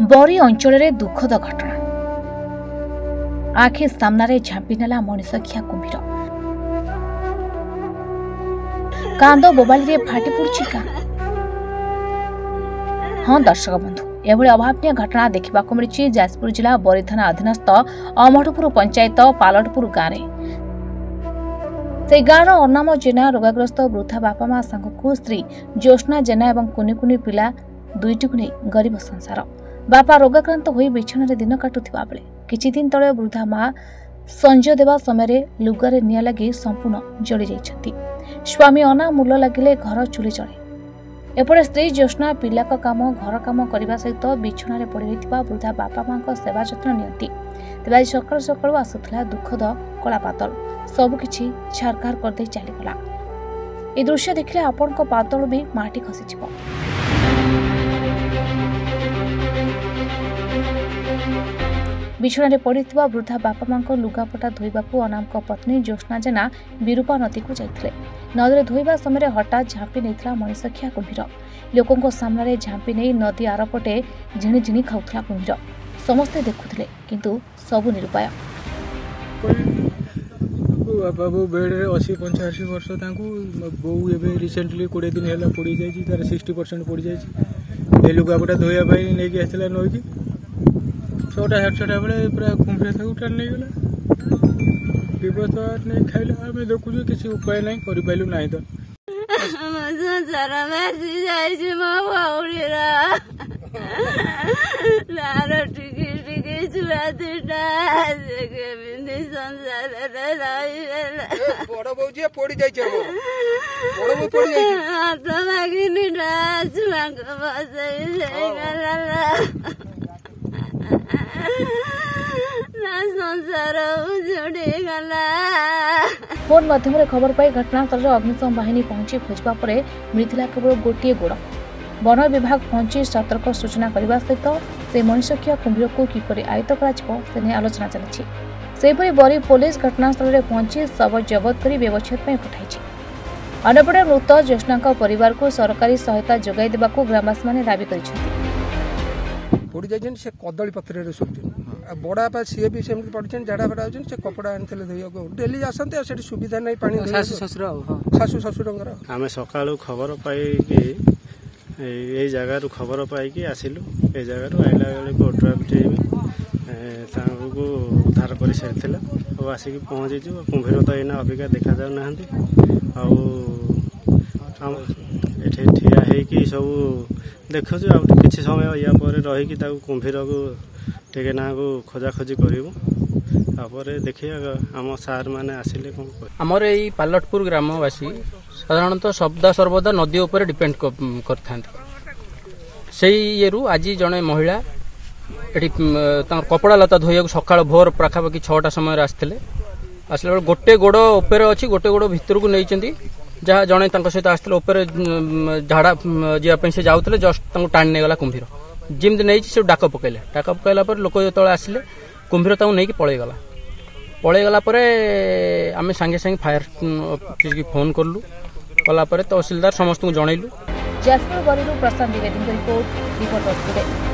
बरी अंचल दुखद घटना आखि सामने झांपी नेला मनीषखिया कुंभीर कांद बोबाली फाटी पड़ी का। हाँ दर्शक बंधु एभली अभावन घटना देखा मिली जाजपुर जिला बरी थाना अधीनस्थ अमठपुर पंचायत पालटपुर गाँव से गाँव अनाम जेना रोगाग्रस्त वृद्धा बापा माँ सांगू स्त्री ज्योत्ना जेना और कुनि कुनि पिला दुईटी को नहीं गरीब संसार बापा रोगाक्रांत हो बिछण दिन काटुवा बेले किछि दिन तले वृद्धा माँ संजय देवा समय लुगारे निया लगी संपूर्ण जली जाइछथि। स्वामी अना मूल लगिले घर चुली चले एपटे स्त्री ज्योत्ना पिला काम घर काम करने सहित बिछण पड़ रही वृद्धा बापा माँ सेवा जत्न नियंती तेज आज सकाल सकाल आसुला दुखद कला बादल सबकि छारखार करदे चलीगला। ए दृश्य देखिले आपण पातल भी माटी खसी बिछण पड़ी वृद्धा बापा माँ लुगापटा धोवा अनाम पत्नी ज्योत्ना जेना विरूपा नदी को जाते नदी धोवा समय हठात झांपी नहीं मनीषखिया कुंभीर लोकों सामने झांपी नहीं नदी आरपटे झिणी झिणी खाऊला कुंभीर समस्ते देखुले किंतु सबु निरुपाय। बाबा बो बेड 80-85 वर्ष बो ए रिसेंटली 20 दिन है पड़ जाए 60% पड़ जाए लुगापटा धोवा नहीं आसला नईकि 6:30 बेले पूरा कुंभीर टाणी नहीं गला व्यवस्था नहीं खाइला आम देखु किसी उपाय नहीं कर ना तो फोन माध्यम खबर पाई घटनास्थल अग्निशम बाहिनी पहुंची खोजा पर मिलता केवल गोटे गोड़ वन विभाग पहुंची सतर्क सूचना करने सहित से मनीषखिया कुंभीर को किपर आयत्त कर आलोचना चली बरी पुलिस घटनास्थल में पहुंची शव जबत कर व्यवच्छेद पठाई। अन्यपटे मृत ज्योत्ना परिवार को सरकारी सहायता जोगाई देवा ग्रामवासी माने दाबी कर कदली पत्र बड़ा सी भी सेमती पड़े झाड़ा फाड़ा होती से कपड़ा आनी धोया डेली आसते से सुविधा नहीं पानी शाशु शशुर आम सका खबर पाई ये जगार खबर पाई आसिलु ये जगार आइला बेले ओट्राफ टीम को उद्धार कर सारी और आसिक पहुँची कुंभीर तो यहाँ अबिका देखा जाऊना ये ठिया हो सब देखु कि समय या रही कुंभीर को टे ना को खोजाखोजी कर देखिए आम सार मैंने आसिले कौन आमर ये पालटपुर ग्रामवासी साधारणतः सदा सर्वदा नदी उपर डिपेंड कर आज जड़े महिला ये कपड़ा लता धोया सका भोर पाखापाखि 6टा समय आसते आसला बेल गोटे गोड़ उपर अच्छी गोटे गोड़ भितर को नहीं जहाँ जड़े सहित आसते उपर झाड़ा जावाई से जाऊे जस्ट टाणी नहीं गला कुंभीर जिमती नहीं से डाक पकईला लोक जो आसिले कुंभीर नहीं पलैगला आम सांगे सांगे फायर की फोन कलु कलापर तहसिलदार समस्त जनइलु। जाजपुर बरी प्रशांत द्विवेदी रिपोर्ट रिपोर्टर टुडे।